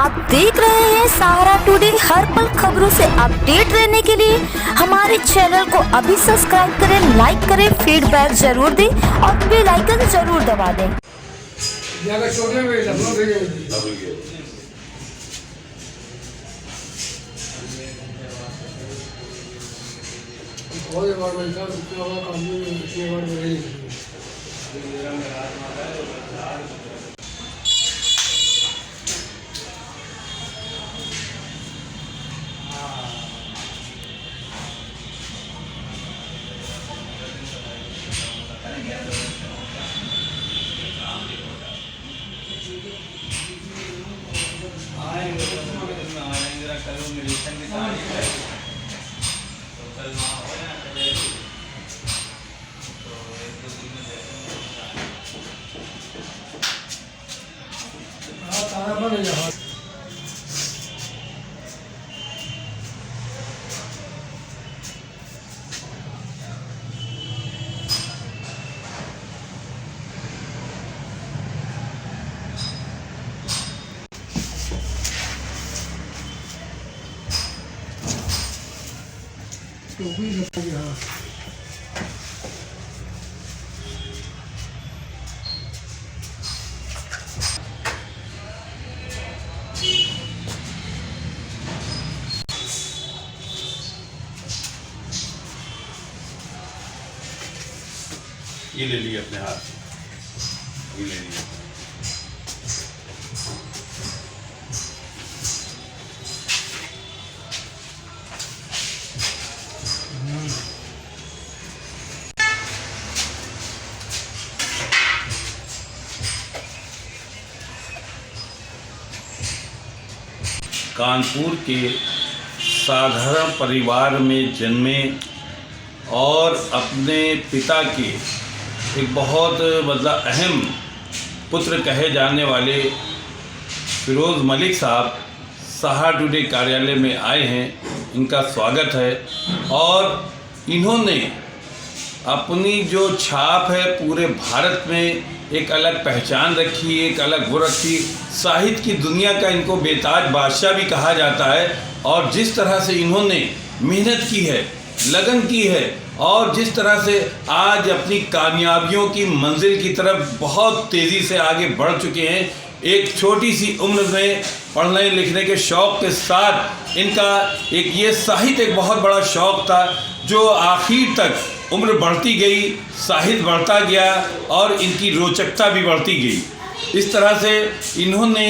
आप देख रहे हैं सहारा टुडे। हर पल खबरों से अपडेट रहने के लिए हमारे चैनल को अभी सब्सक्राइब करें, लाइक करें, फीडबैक जरूर दें और बेल आइकन जरूर दबा दें। ये ले लिए अपने हाथ से, ये ले लिए। कानपुर के साधारण परिवार में जन्मे और अपने पिता के एक बहुत अहम पुत्र कहे जाने वाले फिरोज़ मलिक साहब सहारा टुडे कार्यालय में आए हैं। इनका स्वागत है और इन्होंने अपनी जो छाप है पूरे भारत में एक अलग पहचान रखी, एक अलग वो रखी। साहित्य की दुनिया का इनको बेताज बादशाह भी कहा जाता है और जिस तरह से इन्होंने मेहनत की है, लगन की है और जिस तरह से आज अपनी कामयाबियों की मंजिल की तरफ बहुत तेज़ी से आगे बढ़ चुके हैं। एक छोटी सी उम्र में पढ़ने लिखने के शौक़ के साथ इनका एक ये साहित्य एक बहुत बड़ा शौक़ था जो आखिर तक उम्र बढ़ती गई, साहित्य बढ़ता गया और इनकी रोचकता भी बढ़ती गई। इस तरह से इन्होंने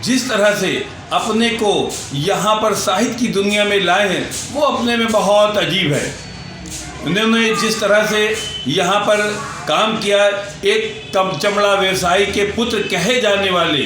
जिस तरह से अपने को यहाँ पर साहित्य की दुनिया में लाए हैं वो अपने में बहुत अजीब है। उन्होंने जिस तरह से यहाँ पर काम किया, एक चमड़ा व्यवसायी के पुत्र कहे जाने वाले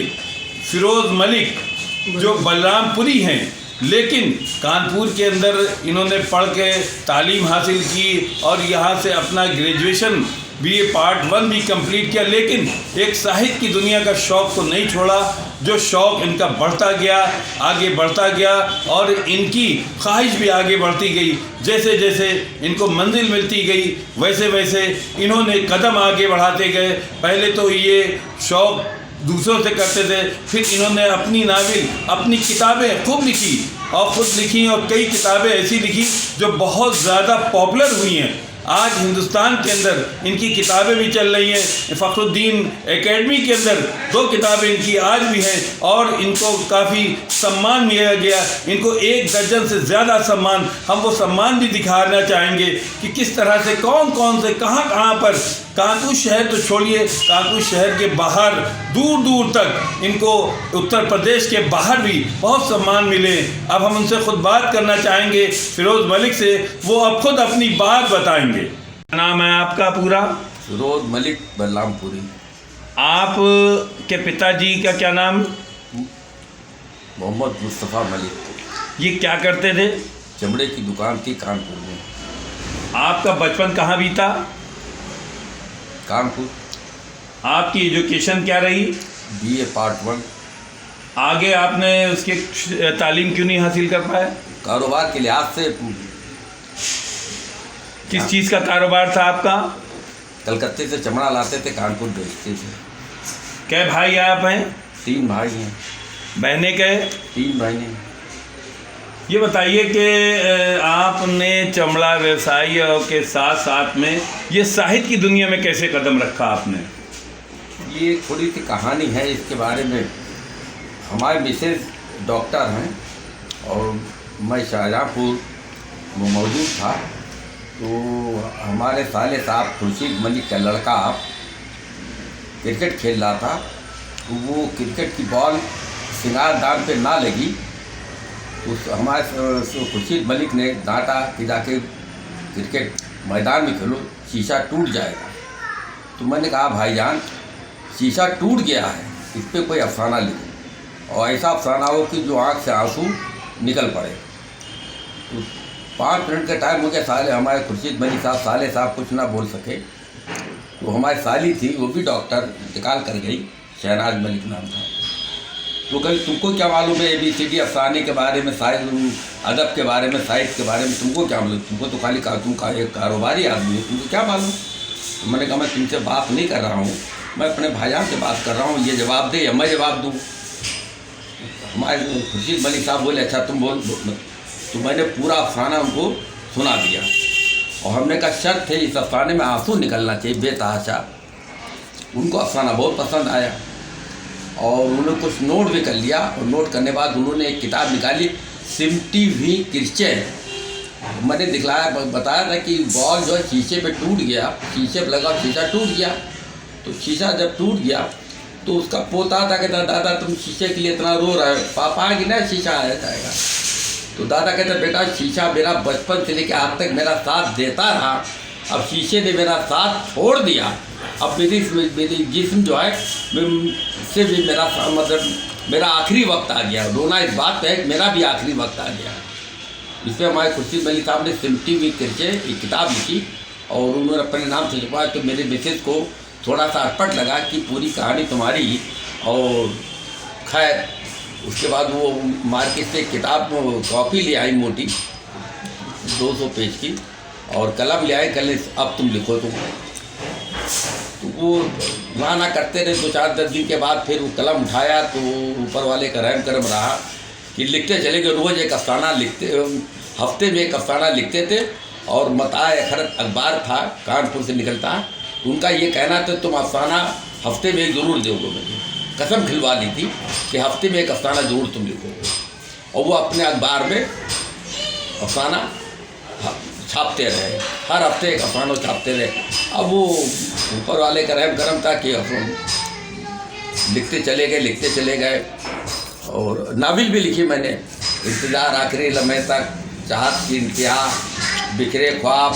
फिरोज़ मलिक जो बलरामपुरी हैं, लेकिन कानपुर के अंदर इन्होंने पढ़ के तालीम हासिल की और यहाँ से अपना ग्रेजुएशन BA पार्ट 1 भी कंप्लीट किया, लेकिन एक साहित्य की दुनिया का शौक़ को नहीं छोड़ा। जो शौक़ इनका बढ़ता गया, आगे बढ़ता गया और इनकी ख्वाहिश भी आगे बढ़ती गई। जैसे जैसे इनको मंजिल मिलती गई वैसे वैसे इन्होंने कदम आगे बढ़ाते गए। पहले तो ये शौक़ दूसरों से करते थे, फिर इन्होंने अपनी नावल, अपनी किताबें खूब लिखी और ख़ुद लिखी और कई किताबें ऐसी लिखी जो बहुत ज़्यादा पॉपुलर हुई हैं। आज हिंदुस्तान के अंदर इनकी किताबें भी चल रही हैं। फ़खरुद्दीन एकेडमी के अंदर 2 किताबें इनकी आज भी हैं और इनको काफ़ी सम्मान मिला गया। इनको 1 दर्जन से ज़्यादा सम्मान, हम वो सम्मान भी दिखाना चाहेंगे कि किस तरह से कौन कौन से कहाँ पर कानपुर शहर तो छोड़िए, कानपुर शहर के बाहर दूर दूर तक इनको उत्तर प्रदेश के बाहर भी बहुत सम्मान मिले। अब हम उनसे खुद बात करना चाहेंगे फिरोज़ मलिक से, वो अब खुद अपनी बात बताएंगे। क्या नाम है आपका पूरा? फिरोज़ मलिक बलरामपुरी। आप के पिताजी का क्या नाम? मोहम्मद मुस्तफ़ा मलिक। ये क्या करते थे? चमड़े की दुकान थी कानपुर में। आपका बचपन कहाँ बीता? कानपुर। आपकी एजुकेशन क्या रही? BA part 1। आगे आपने उसके तालीम क्यों नहीं हासिल कर पाए? कारोबार के लिहाज से। किस चीज़ का कारोबार था आपका? कलकत्ते से चमड़ा लाते थे, कानपुर बेचते थे। क्या भाई आप हैं? 3 भाई हैं। बहने के 3 महीने। ये बताइए कि आपने चमड़ा व्यवसाय के साथ साथ में ये साहित्य की दुनिया में कैसे कदम रखा आपने? ये थोड़ी सी कहानी है इसके बारे में। हमारे मिसेज डॉक्टर हैं और मैं शाहजहाँपुर में मौजूद था, तो हमारे साले साहब खुर्शीद मलिक का लड़का क्रिकेट खेल रहा था, तो वो क्रिकेट की बॉल सिंगार दान पे ना लगी, उस हमारे खुर्शीद मलिक ने डांटा कि जाके क्रिकेट मैदान में खेलो, शीशा टूट जाएगा। तो मैंने कहा भाईजान शीशा टूट गया है, इस पर कोई अफसाना लिखो और ऐसा अफसाना हो कि जो आँख से आंसू निकल पड़े। तो 5 मिनट का टाइम हो गया, साले हमारे खुर्शीद मलिक साहब साले साहब कुछ ना बोल सके। तो हमारी साली थी, वो भी डॉक्टर, इंतकाल कर गई, शहनाज मलिक नाम था। तो कहीं तुमको क्या मालूम है ABCD अफसाने के बारे में, साहित्य अदब के बारे में, साहित्य के बारे में तुमको क्या मालूम? तुमको तो खाली एक कारोबारी आदमी हो, तुमको क्या मालूम? तो मैंने कहा मैं तुमसे बात नहीं कर रहा हूँ, मैं अपने भाईजान से बात कर रहा हूँ, ये जवाब दे या मैं जवाब दूँ। हमारे खुर्शीद मलिक साहब बोले अच्छा तुम बोल। तो मैंने पूरा अफसाना उनको सुना दिया और हमने कहा शर्त थे इस अफसाने में आंसू निकलना चाहिए बेतहाशा। उनको अफसाना बहुत पसंद आया और उन्होंने कुछ नोट भी कर लिया और नोट करने के बाद उन्होंने एक किताब निकाली, सिमटी हुई किरचें। मैंने दिखलाया बताया था कि बॉल जो है शीशे पे टूट गया, शीशे पे लगा, शीशा टूट गया। तो शीशा जब टूट गया तो उसका पोता था कहता दादा तुम शीशे के लिए इतना रो रहे हो, पापा कि ना शीशा आया जाएगा। तो दादा कहता बेटा शीशा मेरा बचपन से लेकर आज तक मेरा साथ देता रहा, अब शीशे ने मेरा साथ छोड़ दिया, अब मेरी जिस्म जो है से भी मेरा मतलब मेरा आखिरी वक्त आ गया। रोना इस बात पे है कि मेरा भी आखिरी वक्त आ गया। इस पर हमारे खुर्शीद मलिक साहब ने सिमटी हुई किरचें एक किताब लिखी और उन्होंने अपने नाम से छुपाया। तो मेरे मिसेज को थोड़ा सा अटपट लगा कि पूरी कहानी तुम्हारी, और खैर उसके बाद वो मार्केट से किताब कॉपी ले आई मोटी 200 पेज की और कलम ले आए, कल अब तुम लिखो। तो वो ना करते रहे, 2-4 दिन के बाद फिर वो कलम उठाया तो ऊपर वाले का रहम करम रहा कि लिखते चले गए। रोज़ एक अफसाना लिखते, हफ्ते में एक अफसाना लिखते थे और मताए अखबार था कानपुर से निकलता, उनका ये कहना था तुम अफसाना हफ्ते में ज़रूर दोगे। मुझे कसम खिलवा दी थी कि हफ्ते में एक अफसाना ज़रूर तुम लिखोगे, और वो अपने अखबार में अफसाना छापते रहे, हर हफ्ते एक अफसाना छापते रहे। अब वो ऊपर वाले का रहम करम था कि लिखते चले गए और नावल भी लिखी मैंने, इंतज़ार आखिरी लम्हे तक, चाहत की इंतहा, बिखरे ख्वाब,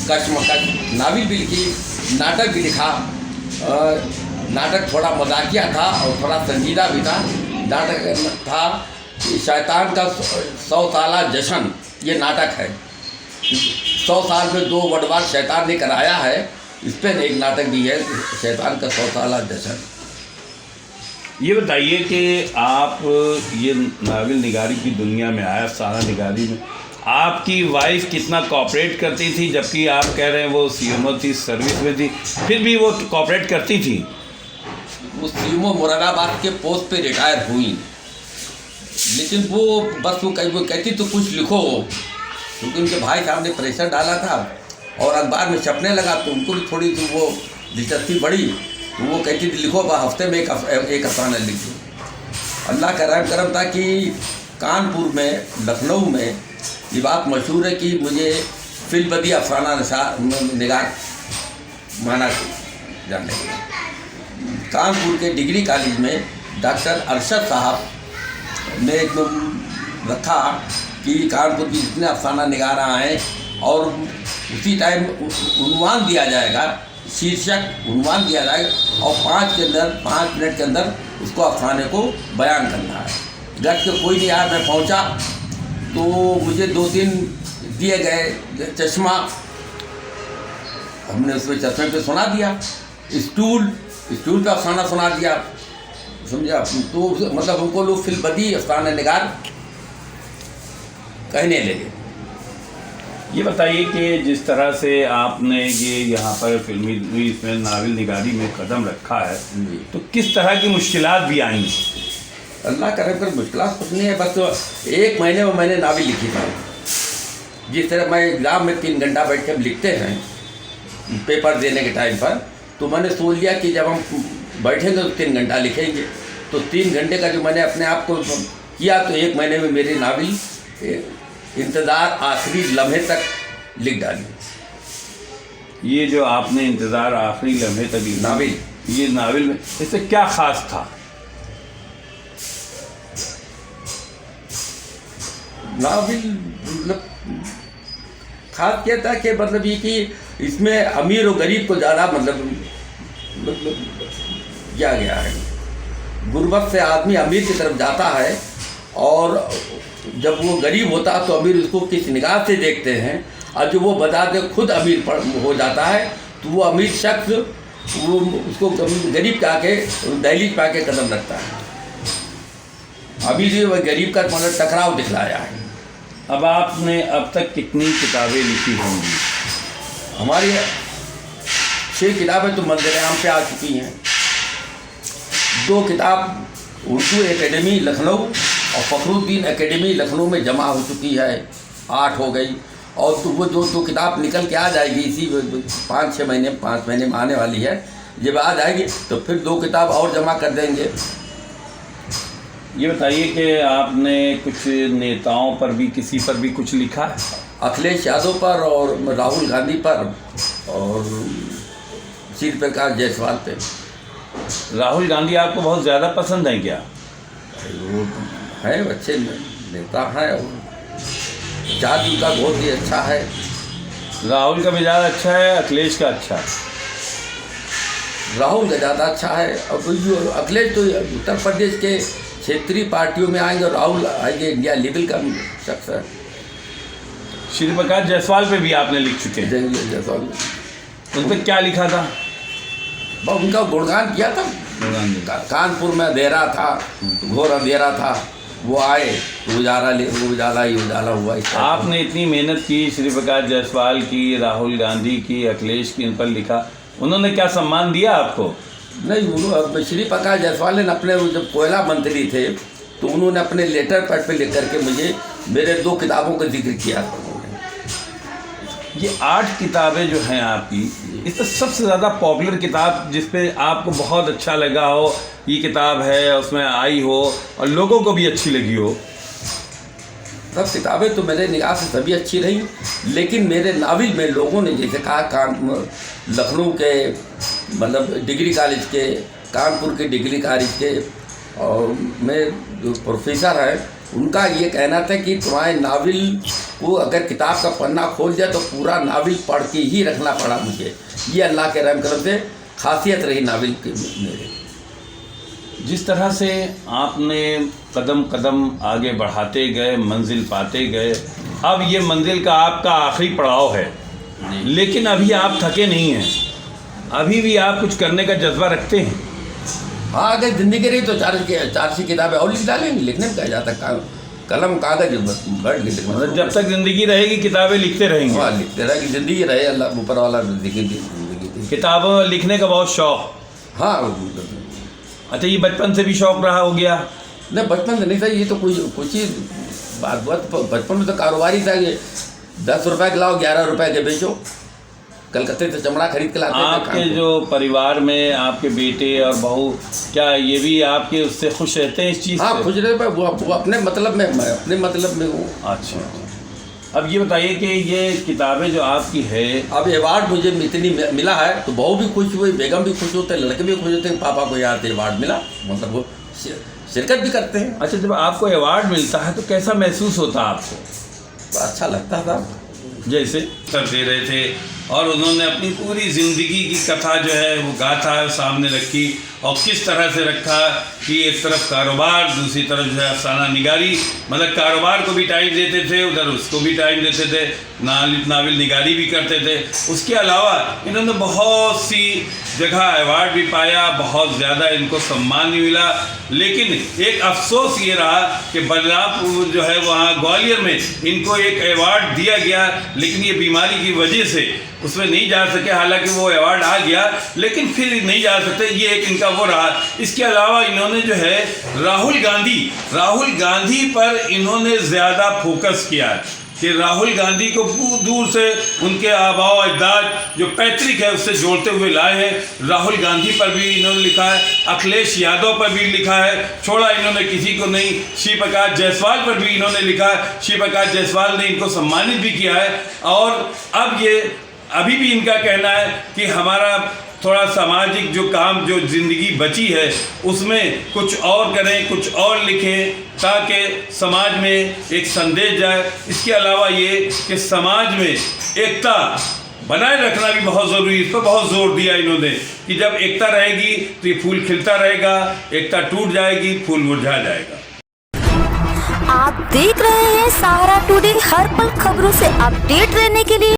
कश्मकश, नावल भी लिखी, नाटक भी लिखा। नाटक थोड़ा मजाकिया था और थोड़ा संजीदा भी था। नाटक था कि शैतान का 100 साला जश्न, ये नाटक है। 100 साल में 2 वडवार शैतान ने कराया है, इस पर एक नाटक भी है शैतान का 100 साला जश्न। ये बताइए कि आप ये नावल निगारी की दुनिया में आया, अफसाना निगारी में आपकी वाइफ कितना कॉपरेट करती थी, जबकि आप कह रहे हैं वो सीएमओ थी, सर्विस में थी, फिर भी वो कॉपरेट करती थी? वो सीएमओ मुरादाबाद के पोस्ट पे रिटायर हुई, लेकिन वो बस वो कहती तो कुछ लिखो, क्योंकि उनके भाई साहब ने प्रेशर डाला था और अखबार में छपने लगा तो उनको भी थोड़ी सी वो दिलचस्पी बढ़ी, तो वो कहती थी लिखो, हफ्ते में एक अफसाना लिख दो। अल्लाह का रहम करम था कि कानपुर में, लखनऊ में ये बात मशहूर है कि मुझे फिल्मबदी अफसाना निगार माना जाने लगा। कानपुर के डिग्री कॉलेज में डॉक्टर अरशद साहब ने रखा कि कानपुर की जितने अफसाना निगारा हैं और उसी टाइम उन्वान दिया जाएगा, शीर्षक उन्वान दिया जाएगा और 5 मिनट के अंदर उसको अफसाने को बयान करना है। गट के कोई नहीं आया, मैं पहुंचा तो मुझे 2-3 दिए गए चश्मा, हमने उसमें चश्मे पे सुना दिया, स्टूल पे अफसाना सुना दिया, समझा। तो मतलब हमको लोग फिल्मबदी अफसाना निगार कहने लगे। ये बताइए कि जिस तरह से आपने ये यहाँ पर फिल्मी इसमें नावल निगारी में कदम रखा है, तो किस तरह की मुश्किलात भी आई? अल्लाह का रहम कर मुश्किलात कुछ नहीं है, बस 1 महीने में मैंने नावल लिखी था। जिस तरह मैं एग्ज़ाम में 3 घंटा बैठ के लिखते हैं पेपर देने के टाइम पर, तो मैंने सोच लिया कि जब हम बैठेंगे तो 3 घंटा लिखेंगे। तो 3 घंटे का जो मैंने अपने आप को किया, तो 1 महीने में मेरी नावल इंतज़ार आखिरी लम्हे तक लिख डाली। ये जो आपने इंतज़ार आखिरी लम्हे तक नावल, ये नावल में इससे क्या ख़ास था? नावल मतलब खास क्या था कि मतलब ये कि इसमें अमीर और गरीब को ज़्यादा मतलब किया गया है। गुर्बत से आदमी अमीर की तरफ जाता है, और जब वो गरीब होता है तो अमीर उसको किस निगाह से देखते हैं, और जो वो बता के खुद अमीर हो जाता है तो वो अमीर शख्स वो उसको गरीब का के दहलीज पा के कदम रखता है। अभी जो गरीब का मतलब टकराव दिखलाया है। अब आपने अब तक कितनी किताबें लिखी होंगी? हमारी 6 किताबें तो मंज़िल-ए-आम पे आ चुकी हैं। 2 किताब उर्दू एकेडमी लखनऊ और फ़खरुद्दीन एकेडमी लखनऊ में जमा हो चुकी है, 8 हो गई। और तो वो 2 किताब निकल के आ जाएगी इसी 5 महीने में आने वाली है। जब आ जाएगी तो फिर 2 किताब और जमा कर देंगे। ये बताइए कि आपने कुछ नेताओं पर भी, किसी पर भी कुछ लिखा है? अखिलेश यादव पर और राहुल गांधी पर और श्री प्रकाश जायसवाल पे। राहुल गांधी आपको बहुत ज़्यादा पसंद है क्या? वो है अच्छे नेता हैं, और जाति उनका बहुत ही अच्छा है। राहुल का भी ज़्यादा अच्छा है, अखिलेश का अच्छा है? राहुल का ज़्यादा अच्छा है। और जो अखिलेश तो उत्तर प्रदेश के क्षेत्रीय पार्टियों में आएंगे, और राहुल आएंगे इंडिया लेवल का शख्स है। श्री प्रकाश जायसवाल पे भी आपने लिख चुके हैं? जायसवाल उन पर क्या लिखा था? बहुत उनका गुणगान किया था। कानपुर में अंधेरा था, घोर अंधेरा था, वो आए तो उजाला ही उजाला हुआ। आपने इतनी मेहनत की, श्री प्रकाश जायसवाल की, राहुल गांधी की, अखिलेश की, इन पर लिखा, उन्होंने क्या सम्मान दिया आपको? नहीं, श्री प्रकाश जायसवाल ने अपने जब कोयला मंत्री थे तो उन्होंने अपने लेटर पैड पे लिख करके मुझे मेरे 2 किताबों का जिक्र किया था। ये 8 किताबें जो हैं आपकी, इसमें सबसे ज़्यादा पॉपुलर किताब जिस पे आपको बहुत अच्छा लगा हो, ये किताब है, उसमें आई हो और लोगों को भी अच्छी लगी हो? सब किताबें तो मेरे निगाह से सभी अच्छी रही, लेकिन मेरे नावल में लोगों ने जैसे कहा लखनऊ के मतलब डिग्री कॉलेज के, कानपुर के डिग्री कॉलेज के, और मैं जो प्रोफेसर हैं उनका ये कहना था कि तुम्हारे नावल को अगर किताब का पन्ना खोल जाए तो पूरा नावल पढ़ के ही रखना पड़ा मुझे। ये अल्लाह के रहम करम से खासियत रही नावल के मेरे। जिस तरह से आपने कदम कदम आगे बढ़ाते गए, मंजिल पाते गए, अब ये मंजिल का आपका आखिरी पड़ाव है, लेकिन अभी आप थके नहीं हैं, अभी भी आप कुछ करने का जज्बा रखते हैं? हाँ, अगर ज़िंदगी रही तो 4 किताबें और लिख डालेंगे। लिखने में क्या जाता है, कलम कागज बैठ के लिखना। मतलब जब तक ज़िंदगी रहेगी किताबें लिखते रहेंगे? हाँ, लिखते रहेगी, ज़िंदगी रहे, अल्लाह ऊपर वाला ज़िंदगी। किताबों लिखने का बहुत शौक़? हाँ। अच्छा, ये बचपन से भी शौक़ रहा हो गया? नहीं, बचपन से नहीं था, ये तो कुछ ही बात बचपन में तो कारोबारी था। ये 10 रुपये के लाओ, 11 रुपये के बेचो, कलकत्ते से चमड़ा खरीद के लाते थे। आपके जो परिवार में आपके बेटे और बहू, क्या ये भी आपके उससे खुश रहते हैं इस चीज़ से? हाँ, खुश रहते, वो अपने मतलब में, मैं अपने मतलब में हूँ। अच्छा, अब ये बताइए कि ये किताबें जो आपकी है, अब अवार्ड मुझे इतनी मिला है तो बहू भी खुश हुई, बेगम भी खुश होते, लड़के भी खुश होते हैं, पापा को यार अवार्ड मिला, मतलब वो शिरकत भी करते हैं। अच्छा, जब आपको अवार्ड मिलता है तो कैसा महसूस होता है आपको? तो अच्छा लगता था। जैसे सर दे रहे थे और उन्होंने अपनी पूरी ज़िंदगी की कथा जो है वो गाथा सामने रखी, और किस तरह से रखा कि एक तरफ कारोबार, दूसरी तरफ जो है अफसाना निगारी, मतलब कारोबार को भी टाइम देते थे, उधर उसको भी टाइम देते थे, नावल निगारी भी करते थे। उसके अलावा इन्होंने बहुत सी जगह अवार्ड भी पाया, बहुत ज़्यादा इनको सम्मान भी मिला। लेकिन एक अफसोस ये रहा कि बलरामपुर जो है वहाँ ग्वालियर में इनको एक अवार्ड दिया गया, लेकिन ये बीमारी की वजह से उसमें नहीं जा सके। हालांकि वो अवार्ड आ गया लेकिन फिर नहीं जा सकते, ये एक इनका वो रहा। इसके अलावा इन्होंने जो है राहुल गांधी पर इन्होंने ज़्यादा फोकस किया कि राहुल गांधी को दूर से उनके आबाओ अजदाद जो पैतृक है उससे जोड़ते हुए लाए हैं। राहुल गांधी पर भी इन्होंने लिखा है, अखिलेश यादव पर भी लिखा है, छोड़ा इन्होंने किसी को नहीं। श्री प्रकाश जायसवाल पर भी इन्होंने लिखा है, श्री प्रकाश जायसवाल ने इनको सम्मानित भी किया है। और अब ये अभी भी इनका कहना है कि हमारा थोड़ा सामाजिक जो काम जो ज़िंदगी बची है उसमें कुछ और करें, कुछ और लिखें ताकि समाज में एक संदेश जाए। इसके अलावा ये कि समाज में एकता बनाए रखना भी बहुत ज़रूरी है, इस पर बहुत जोर दिया इन्होंने कि जब एकता रहेगी तो ये फूल खिलता रहेगा, एकता टूट जाएगी फूल मुरझा जाएगा। आप देख रहे हैं सहारा टुडे, हर पल खबरों से अपडेट रहने के लिए